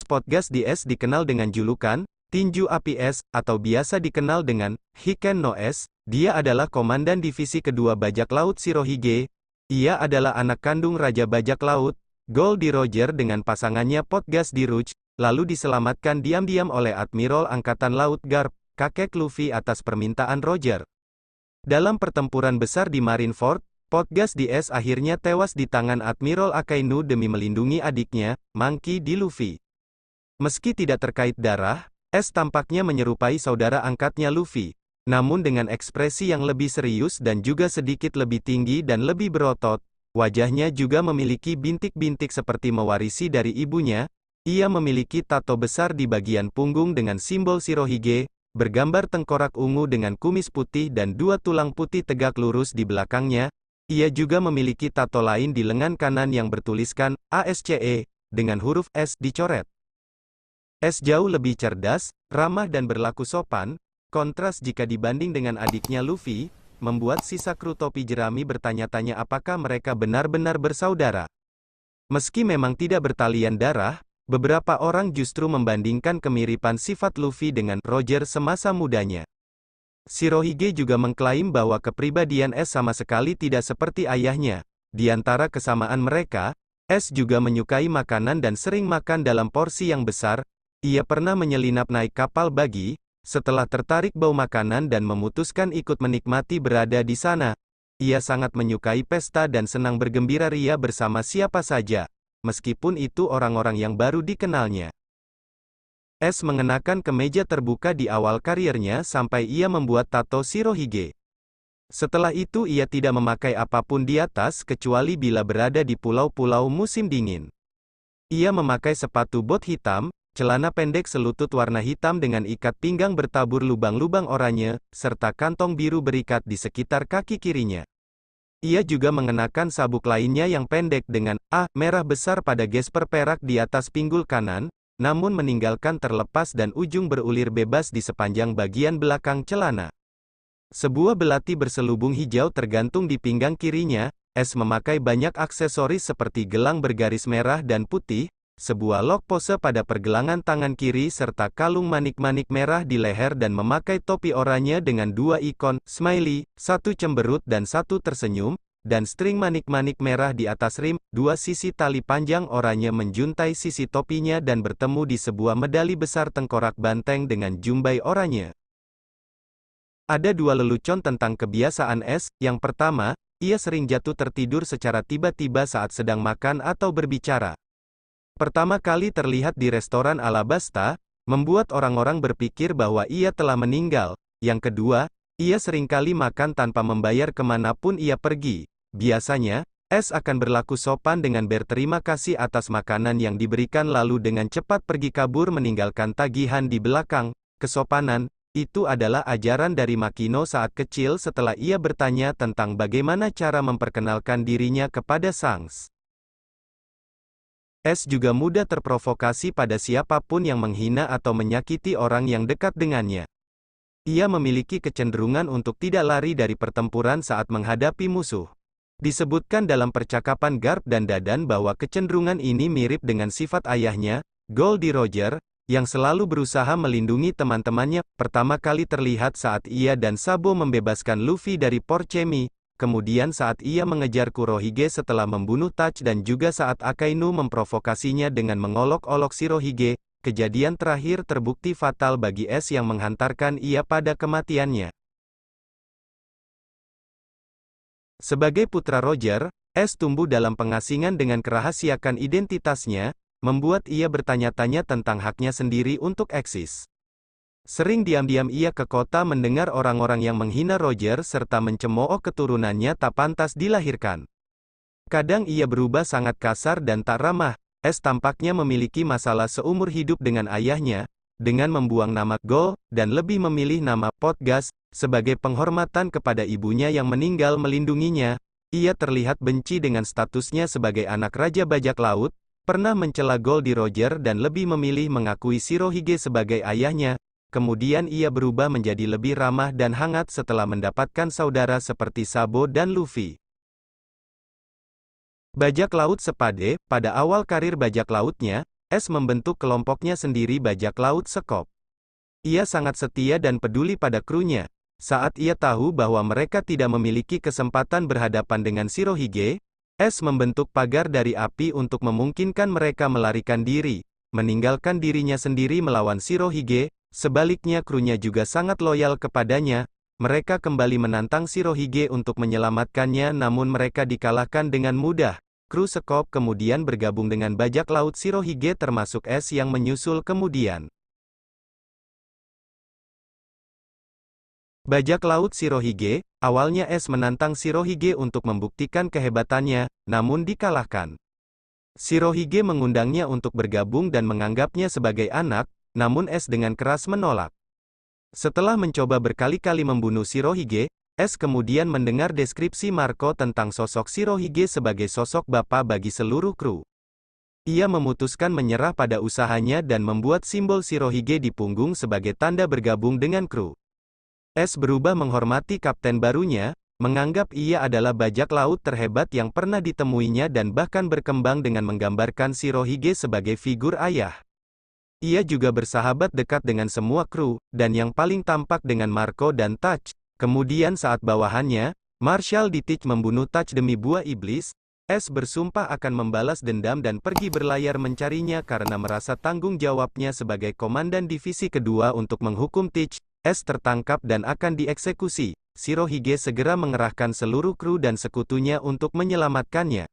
Potgas DS dikenal dengan julukan Tinju Api Es, atau biasa dikenal dengan Hiken no Es. Dia adalah komandan divisi kedua bajak laut Shirohige. Ia adalah anak kandung Raja Bajak Laut, Gol D. Roger dengan pasangannya Potgas D. Rouge, lalu diselamatkan diam-diam oleh Admiral Angkatan Laut Garp, kakek Luffy atas permintaan Roger. Dalam pertempuran besar di Marineford, Potgas DS akhirnya tewas di tangan Admiral Akainu demi melindungi adiknya, Monkey D. Luffy. Meski tidak terkait darah, S tampaknya menyerupai saudara angkatnya Luffy, namun dengan ekspresi yang lebih serius dan juga sedikit lebih tinggi dan lebih berotot. Wajahnya juga memiliki bintik-bintik seperti mewarisi dari ibunya. Ia memiliki tato besar di bagian punggung dengan simbol Shirohige, bergambar tengkorak ungu dengan kumis putih dan dua tulang putih tegak lurus di belakangnya. Ia juga memiliki tato lain di lengan kanan yang bertuliskan ASCE, dengan huruf S dicoret. S jauh lebih cerdas, ramah dan berlaku sopan, kontras jika dibanding dengan adiknya Luffy, membuat sisa kru topi jerami bertanya-tanya apakah mereka benar-benar bersaudara. Meski memang tidak bertalian darah, beberapa orang justru membandingkan kemiripan sifat Luffy dengan Roger semasa mudanya. Shirohige juga mengklaim bahwa kepribadian S sama sekali tidak seperti ayahnya. Di antara kesamaan mereka, S juga menyukai makanan dan sering makan dalam porsi yang besar. Ia pernah menyelinap naik kapal bagi, setelah tertarik bau makanan dan memutuskan ikut menikmati berada di sana. Ia sangat menyukai pesta dan senang bergembira ria bersama siapa saja, meskipun itu orang-orang yang baru dikenalnya. S mengenakan kemeja terbuka di awal karirnya sampai ia membuat tato Shirohige. Setelah itu ia tidak memakai apapun di atas kecuali bila berada di pulau-pulau musim dingin. Ia memakai sepatu bot hitam, celana pendek selutut warna hitam dengan ikat pinggang bertabur lubang-lubang oranye, serta kantong biru berikat di sekitar kaki kirinya. Ia juga mengenakan sabuk lainnya yang pendek dengan A merah besar pada gesper perak di atas pinggul kanan, namun meninggalkan terlepas dan ujung berulir bebas di sepanjang bagian belakang celana. Sebuah belati berselubung hijau tergantung di pinggang kirinya. S memakai banyak aksesoris seperti gelang bergaris merah dan putih, sebuah lock pose pada pergelangan tangan kiri serta kalung manik-manik merah di leher dan memakai topi oranye dengan dua ikon, smiley, satu cemberut dan satu tersenyum, dan string manik-manik merah di atas rim. Dua sisi tali panjang oranye menjuntai sisi topinya dan bertemu di sebuah medali besar tengkorak banteng dengan jumbai oranye. Ada dua lelucon tentang kebiasaan S. Yang pertama, ia sering jatuh tertidur secara tiba-tiba saat sedang makan atau berbicara. Pertama kali terlihat di restoran Alabasta, membuat orang-orang berpikir bahwa ia telah meninggal. Yang kedua, ia seringkali makan tanpa membayar kemanapun ia pergi. Biasanya, S akan berlaku sopan dengan berterima kasih atas makanan yang diberikan lalu dengan cepat pergi kabur meninggalkan tagihan di belakang. Kesopanan, itu adalah ajaran dari Makino saat kecil setelah ia bertanya tentang bagaimana cara memperkenalkan dirinya kepada Shanks. S juga mudah terprovokasi pada siapapun yang menghina atau menyakiti orang yang dekat dengannya. Ia memiliki kecenderungan untuk tidak lari dari pertempuran saat menghadapi musuh. Disebutkan dalam percakapan Garp dan Dadan bahwa kecenderungan ini mirip dengan sifat ayahnya, Gol D. Roger, yang selalu berusaha melindungi teman-temannya. Pertama kali terlihat saat ia dan Sabo membebaskan Luffy dari Port Chemi, kemudian saat ia mengejar Kurohige setelah membunuh Touch dan juga saat Akainu memprovokasinya dengan mengolok-olok Shirohige. Kejadian terakhir terbukti fatal bagi S yang menghantarkan ia pada kematiannya. Sebagai putra Roger, S tumbuh dalam pengasingan dengan kerahasiakan identitasnya, membuat ia bertanya-tanya tentang haknya sendiri untuk eksis. Sering diam-diam ia ke kota mendengar orang-orang yang menghina Roger serta mencemooh keturunannya tak pantas dilahirkan. Kadang ia berubah sangat kasar dan tak ramah. S tampaknya memiliki masalah seumur hidup dengan ayahnya, dengan membuang nama Gol, dan lebih memilih nama Potgas. Sebagai penghormatan kepada ibunya yang meninggal melindunginya, ia terlihat benci dengan statusnya sebagai anak Raja Bajak Laut, pernah mencela Gol D. Roger dan lebih memilih mengakui Shirohige sebagai ayahnya. Kemudian ia berubah menjadi lebih ramah dan hangat setelah mendapatkan saudara seperti Sabo dan Luffy. Bajak laut Sepade, pada awal karir bajak lautnya, S membentuk kelompoknya sendiri bajak laut sekop. Ia sangat setia dan peduli pada krunya. Saat ia tahu bahwa mereka tidak memiliki kesempatan berhadapan dengan Shirohige, S membentuk pagar dari api untuk memungkinkan mereka melarikan diri, meninggalkan dirinya sendiri melawan Shirohige. Sebaliknya krunya juga sangat loyal kepadanya. Mereka kembali menantang Shirohige untuk menyelamatkannya, namun mereka dikalahkan dengan mudah. Kru sekop kemudian bergabung dengan bajak laut Shirohige termasuk S yang menyusul kemudian. Bajak laut Shirohige, awalnya S menantang Shirohige untuk membuktikan kehebatannya, namun dikalahkan. Shirohige mengundangnya untuk bergabung dan menganggapnya sebagai anak, namun S dengan keras menolak. Setelah mencoba berkali-kali membunuh Shirohige, S kemudian mendengar deskripsi Marco tentang sosok Shirohige sebagai sosok bapa bagi seluruh kru. Ia memutuskan menyerah pada usahanya dan membuat simbol Shirohige di punggung sebagai tanda bergabung dengan kru. S berubah menghormati kapten barunya, menganggap ia adalah bajak laut terhebat yang pernah ditemuinya dan bahkan berkembang dengan menggambarkan Shirohige sebagai figur ayah. Ia juga bersahabat dekat dengan semua kru, dan yang paling tampak dengan Marco dan Touch. Kemudian saat bawahannya, Marshall di Teach membunuh Touch demi buah iblis, S bersumpah akan membalas dendam dan pergi berlayar mencarinya karena merasa tanggung jawabnya sebagai komandan divisi kedua untuk menghukum Teach. S tertangkap dan akan dieksekusi. Shirohige segera mengerahkan seluruh kru dan sekutunya untuk menyelamatkannya.